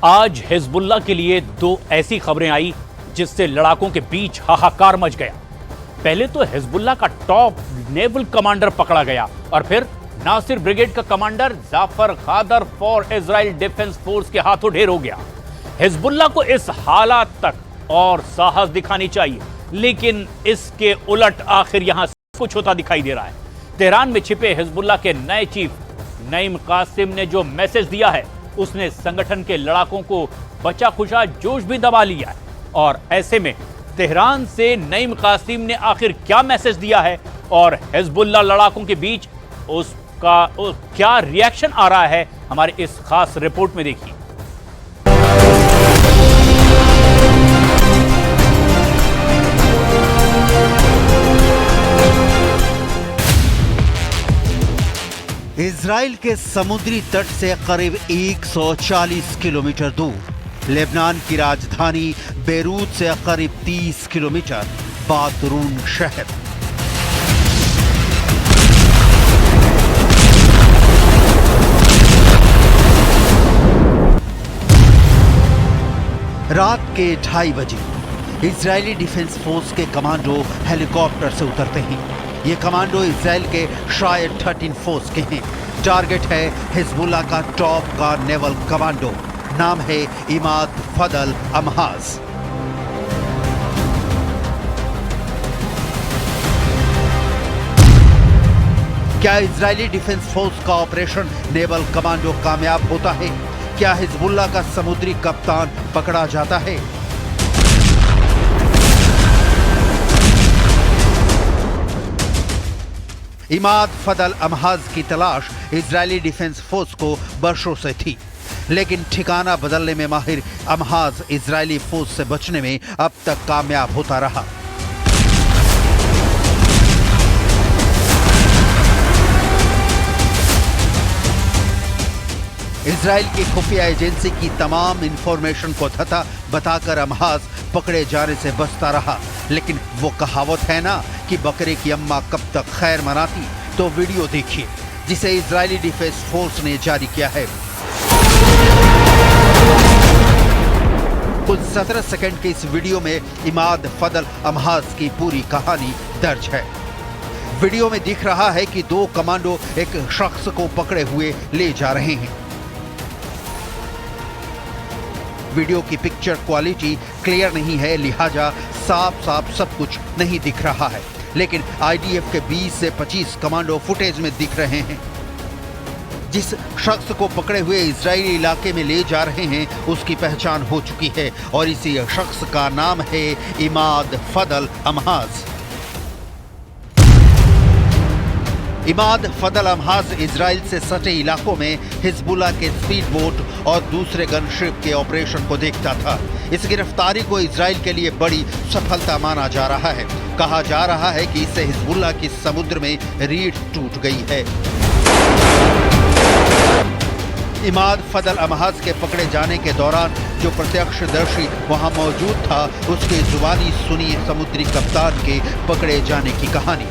आज हिजबुल्लाह के लिए दो ऐसी खबरें आई जिससे लड़ाकों के बीच हाहाकार मच गया। पहले तो हिजबुल्लाह का टॉप नेवल कमांडर पकड़ा गया और फिर नासिर ब्रिगेड का commander Jafar Khader for Israel Defense Force के हाथों ढेर हो गया। हिजबुल्लाह को इस हालात तक और साहस दिखानी चाहिए, लेकिन इसके उलट आखिर यहां कुछ होता दिखाई दे रहा है। तेहरान में छिपे हिजबुल्लाह के नए चीफ नईम कासिम ने जो मैसेज दिया है, उसने संगठन के लड़ाकों को बचा खुचा जोश भी दबा लिया है। और ऐसे में तेहरान से नईम कासिम ने आखिर क्या मैसेज दिया है और हिजबुल्लाह लड़ाकों के बीच उसका क्या रिएक्शन आ रहा है, हमारे इस खास रिपोर्ट में देखिए। इजराइल के समुद्री तट से करीब 140 किलोमीटर दूर लेबनान की राजधानी बेरूत से करीब 30 किलोमीटर बातरून शहर। रात के 2:30 बजे इजरायली डिफेंस फोर्स के कमांडो हेलीकॉप्टर से उतरते हैं। ये कमांडो इजराइल के शायद 13 फोर्स के हैं। टारगेट है हिजबुल्लाह का टॉप का नेवल कमांडो, नाम है इमाद फदल अमहाज। क्या इजरायली डिफेंस फोर्स का ऑपरेशन नेवल कमांडो कामयाब होता है? क्या हिजबुल्लाह का समुद्री कप्तान पकड़ा जाता है? इमाद फदल अमहाज की तलाश इजरायली डिफेंस फोर्स को वर्षों से थी, लेकिन ठिकाना बदलने में माहिर अमहाज इजरायली फोर्स से बचने में अब तक कामयाब होता रहा। इजराइल की खुफिया एजेंसी की तमाम इंफॉर्मेशन को धता बताकर अमहाज पकड़े जाने से बचता रहा। लेकिन वो कहावत है ना कि बकरे की अम्मा कब तक खैर मनाती, तो वीडियो देखिए जिसे इजरायली डिफेंस फोर्स ने जारी किया है। कुल 17 सेकंड के इस वीडियो में इमाद फदल अमहाज की पूरी कहानी दर्ज है। वीडियो में दिख रहा है कि दो कमांडो एक शख्स को पकड़े हुए ले जा रहे हैं। वीडियो की पिक्चर क्वालिटी क्लियर नहीं है, लिहाजा साफ साफ सब कुछ नहीं दिख रहा है, लेकिन आईडीएफ के 20 से 25 कमांडो फुटेज में दिख रहे हैं। जिस शख्स को पकड़े हुए इजरायली इलाके में ले जा रहे हैं उसकी पहचान हो चुकी है और इसी शख्स का नाम है इमाद फदल अमहाज। इमाद फदल अमहाज इजराइल से सटे इलाकों में हिजबुल्लाह के स्पीड बोट और दूसरे गनशिप के ऑपरेशन को देखता था। इस गिरफ्तारी को इजराइल के लिए बड़ी सफलता माना जा रहा है। कहा जा रहा है कि इससे हिजबुल्लाह की समुद्र में रीढ़ टूट गई है। इमाद फदल अमहाज के पकड़े जाने के दौरान जो प्रत्यक्षदर्शी वहां मौजूद था, उसकी जुबानी सुनिए समुद्री कप्तान के पकड़े जाने की कहानी।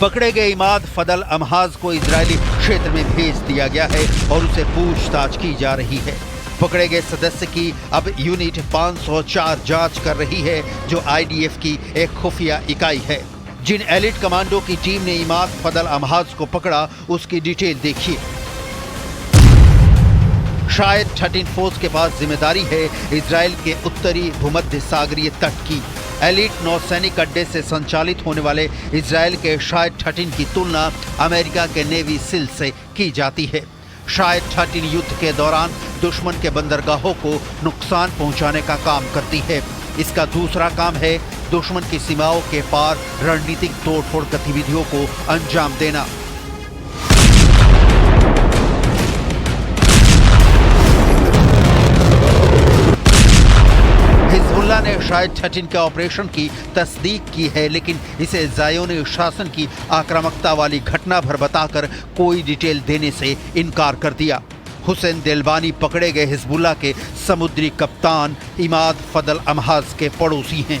पकड़े गए इमाद फदल अमहाज को इजरायली क्षेत्र में भेज दिया गया है और उसे पूछताछ की जा रही है। पकड़े गए सदस्य की अब यूनिट 504 जांच कर रही है, जो आईडीएफ की एक खुफिया इकाई है। जिन एलिट कमांडो की टीम ने इमाद फदल अमहाज को पकड़ा, उसकी डिटेल देखिए। शायद 13 फोर्स के पास जिम्मेदारी है इजराइल के उत्तरी भूमध्य सागरीय तट की। एलिट नौसैनिक अड्डे से संचालित होने वाले इजराइल के शायद 13 की तुलना अमेरिका के नेवी सिल से की जाती है। शायद 13 युद्ध के दौरान दुश्मन के बंदरगाहों को नुकसान पहुंचाने का काम करती है। इसका दूसरा काम है दुश्मन की सीमाओं के पार रणनीतिक तोड़फोड़ गतिविधियों को अंजाम देना। हिजबुल्लाह ने शायद 13 के ऑपरेशन की तस्दीक की है, लेकिन इसे ज़ायोनी शासन की आक्रामकता वाली घटना भर बताकर कोई डिटेल देने से इनकार कर दिया। हुसैन दिलबानी पकड़े गए हिजबुल्लाह के समुद्री कप्तान इमाद फदल अमहाज के पड़ोसी हैं।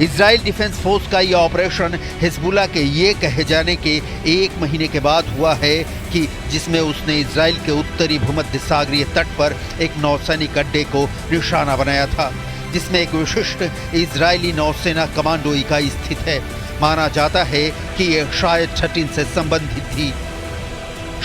इजराइल डिफेंस फोर्स का यह ऑपरेशन हिजबुल्लाह के ये कहे जाने के 1 महीने के बाद हुआ है कि जिसमें उसने इजराइल के उत्तरी भूमध्य सागरीय तट पर एक नौसैनिक अड्डे को निशाना बनाया था, जिसमें एक विशिष्ट इजरायली नौसेना कमांडो इकाई स्थित है। माना जाता है कि यह शायद 13 से संबंधित थी।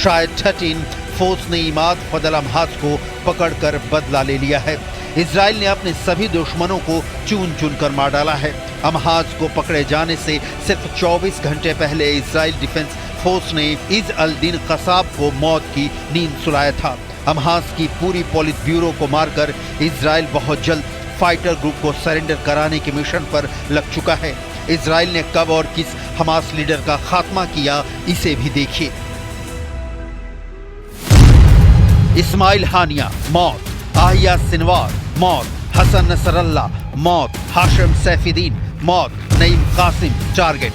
शायद 13 फोर्स ने इमाद फदल अमहाज को पकड़कर बदला ले लिया है। इजराइल ने अपने सभी दुश्मनों को चुन चुन कर मार डाला है। अमहाज को पकड़े जाने से सिर्फ 24 घंटे पहले इजराइल डिफेंस फोर्स ने इज अल दिन कसाब को मौत की नींद सुलाया था। अमहाज की पूरी पॉलिट ब्यूरो को मारकर इजराइल बहुत जल्द फाइटर ग्रुप को सरेंडर कराने के मिशन पर लग चुका है। इजराइल ने कब और किस हमास लीडर का खात्मा किया, इसे भी देखिए। इस्माइल हानिया मौत, आहिया सिनवार मौत, हसन नसरल्ला मौत, हाशिम सैफुद्दीन मौत, नईम कासिम टारगेट।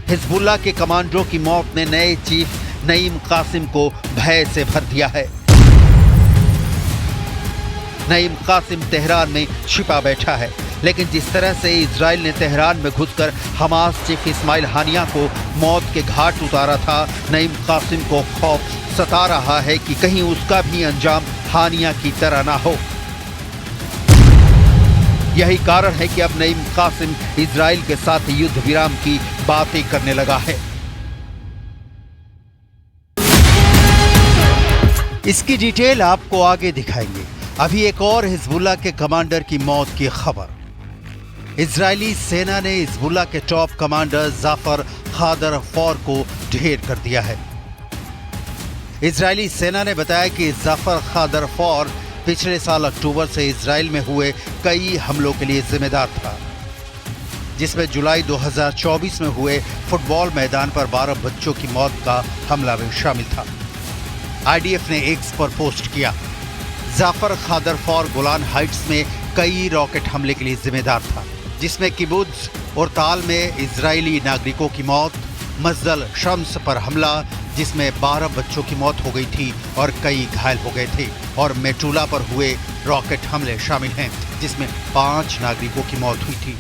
हिजबुल्लाह के कमांडरों की मौत ने नए चीफ नईम कासिम को भय से भर दिया है। नईम कासिम तेहरान में छिपा बैठा है, लेकिन जिस तरह से इजराइल ने तेहरान में घुसकर हमास चीफ इस्माइल हानिया को मौत के घाट उतारा था, नईम कासिम को खौफ सता रहा है कि कहीं उसका भी अंजाम हानिया की तरह ना हो। यही कारण है कि अब नईम कासिम इजराइल के साथ युद्ध विराम की बातें करने लगा है। इसकी डिटेल आपको आगे दिखाएंगे। अभी एक और हिजबुल्लाह के कमांडर की मौत की खबर। इजरायली सेना ने हिजबुल्लाह के टॉप कमांडर जाफर खादर फौर को ढेर कर दिया है। इजरायली सेना ने बताया कि जाफर खादर फौर पिछले साल अक्टूबर से इजराइल में हुए कई हमलों के लिए जिम्मेदार था, जिसमें जुलाई 2024 में हुए फुटबॉल मैदान पर 12 बच्चों की मौत का हमला भी शामिल था। आईडीएफ ने एक्स पर पोस्ट किया, जाफर खादर फौर गोलान हाइट्स में कई रॉकेट हमले के लिए जिम्मेदार था, जिसमें किबुत्ज और ताल में इजरायली नागरिकों की मौत, मस्जिद शम्स पर हमला जिसमें 12 बच्चों की मौत हो गई थी और कई घायल हो गए थे, और मेटुला पर हुए रॉकेट हमले शामिल हैं, जिसमें 5 नागरिकों की मौत हुई थी।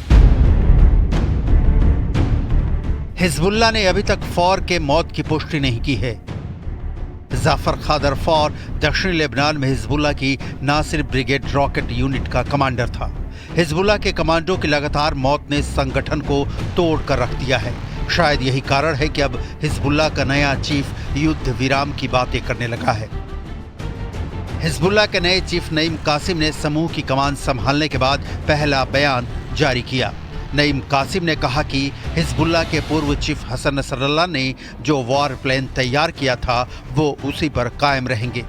हिजबुल्लाह ने अभी तक फौर के मौत की पुष्टि नहीं की है। जाफर खादर फौर दक्षिणी लेबनान में हिजबुल्लाह की नासिर ब्रिगेड रॉकेट यूनिट का कमांडर था। हिजबुल्लाह के कमांडरों की लगातार मौत ने संगठन को तोड़ कर रख दिया है। शायद यही कारण है कि अब हिजबुल्लाह का नया चीफ युद्ध विराम की बातें करने लगा है। हिजबुल्लाह के नए चीफ नईम कासिम ने समूह की कमान संभालने के बाद पहला बयान जारी किया। नईम कासिम ने कहा कि हिजबुल्लाह के पूर्व चीफ हसन नसरल्लाह ने जो वॉर प्लान तैयार किया था वो उसी पर कायम रहेंगे।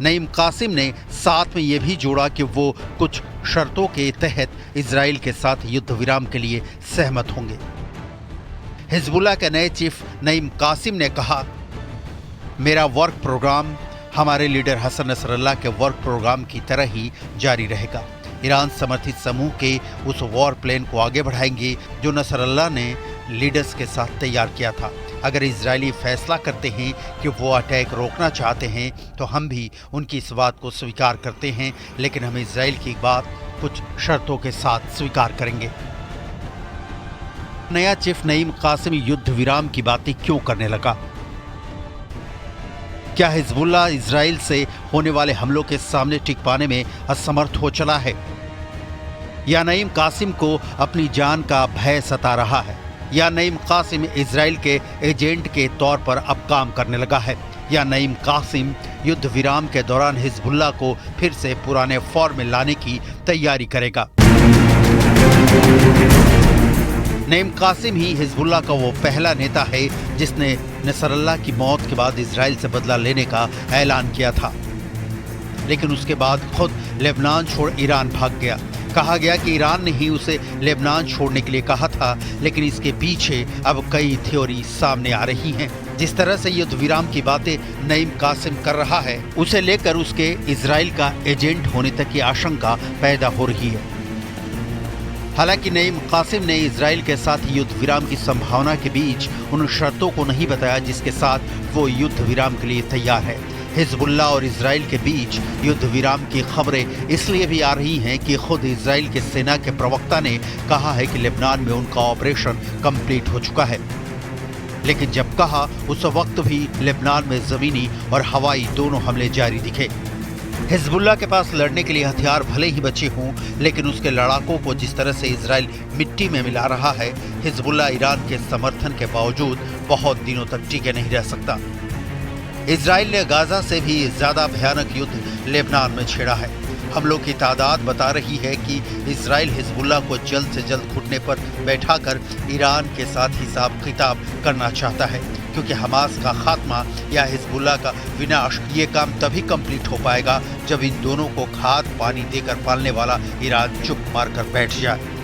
नईम कासिम ने साथ में ये भी जोड़ा कि वो कुछ शर्तों के तहत इजराइल के साथ युद्ध विराम के लिए सहमत होंगे। हिजबुल्लाह के नए चीफ नईम कासिम ने कहा, मेरा वर्क प्रोग्राम हमारे लीडर हसन नसरल्लाह के वर्क प्रोग्राम की तरह ही जारी रहेगा। ईरान समर्थित समूह के उस वॉर प्लान को आगे बढ़ाएंगे जो नसरल्लाह ने लीडर्स के साथ तैयार किया था। अगर इजरायली फैसला करते हैं कि वो अटैक रोकना चाहते हैं तो हम भी उनकी इस बात को स्वीकार करते हैं, लेकिन हम इजराइल की बात कुछ शर्तों के साथ स्वीकार करेंगे। नया चीफ नईम कासिम युद्ध विराम की बातें क्यों करने लगा? क्या हिजबुल्लाह इजराइल से होने वाले हमलों के सामने टिक पाने में असमर्थ हो चला है, या नईम कासिम को अपनी जान का भय सता रहा है? या नईम कासिम इजराइल के एजेंट के तौर पर अब काम करने लगा है, या नईम कासिम युद्ध विराम के दौरान हिजबुल्लाह को फिर से पुराने फॉर्म में लाने की तैयारी करेगा। नईम कासिम ही हिजबुल्लाह का वो पहला नेता है जिसने नसरल्लाह की मौत के बाद इजराइल से बदला लेने का ऐलान किया था, लेकिन उसके बाद खुद लेबनान छोड़ ईरान भाग गया। कहा गया कि ईरान ने ही उसे लेबनान छोड़ने के लिए कहा था, लेकिन इसके पीछे अब कई थ्योरी सामने आ रही हैं। जिस तरह से युद्ध विराम की बातें नईम कासिम कर रहा है, उसे लेकर उसके इजराइल का एजेंट होने तक की आशंका पैदा हो रही है। हालांकि नईम कासिम ने इजराइल के साथ युद्ध विराम की संभावना के बीच उन शर्तों को नहीं बताया जिसके साथ वो युद्ध विराम के लिए तैयार है। हिजबुल्लाह और इजराइल के बीच युद्ध विराम की खबरें इसलिए भी आ रही हैं कि खुद इजराइल के सेना के प्रवक्ता ने कहा है कि लेबनान में उनका ऑपरेशन कंप्लीट हो चुका है, लेकिन जब कहा उस वक्त भी लेबनान में जमीनी और हवाई दोनों हमले जारी दिखे। हिजबुल्लाह के पास लड़ने के लिए हथियार भले ही बचे हों, लेकिन उसके लड़ाकों को जिस तरह से इजराइल मिट्टी में मिला रहा है, हिजबुल्लाह ईरान के समर्थन के बावजूद बहुत दिनों तक टिके नहीं रह सकता। इजराइल ने गाजा से भी ज्यादा भयानक युद्ध लेबनान में छेड़ा है। हमलों की तादाद बता रही है कि इजराइल हिजबुल्लाह को जल्द से जल्द घुटने पर बैठाकर ईरान के साथ हिसाब किताब करना चाहता है, क्योंकि हमास का खात्मा या हिजबुल्लाह का विनाश ये काम तभी कंप्लीट हो पाएगा जब इन दोनों को खाद पानी देकर पालने वाला ईरान चुप मारकर बैठ जाए।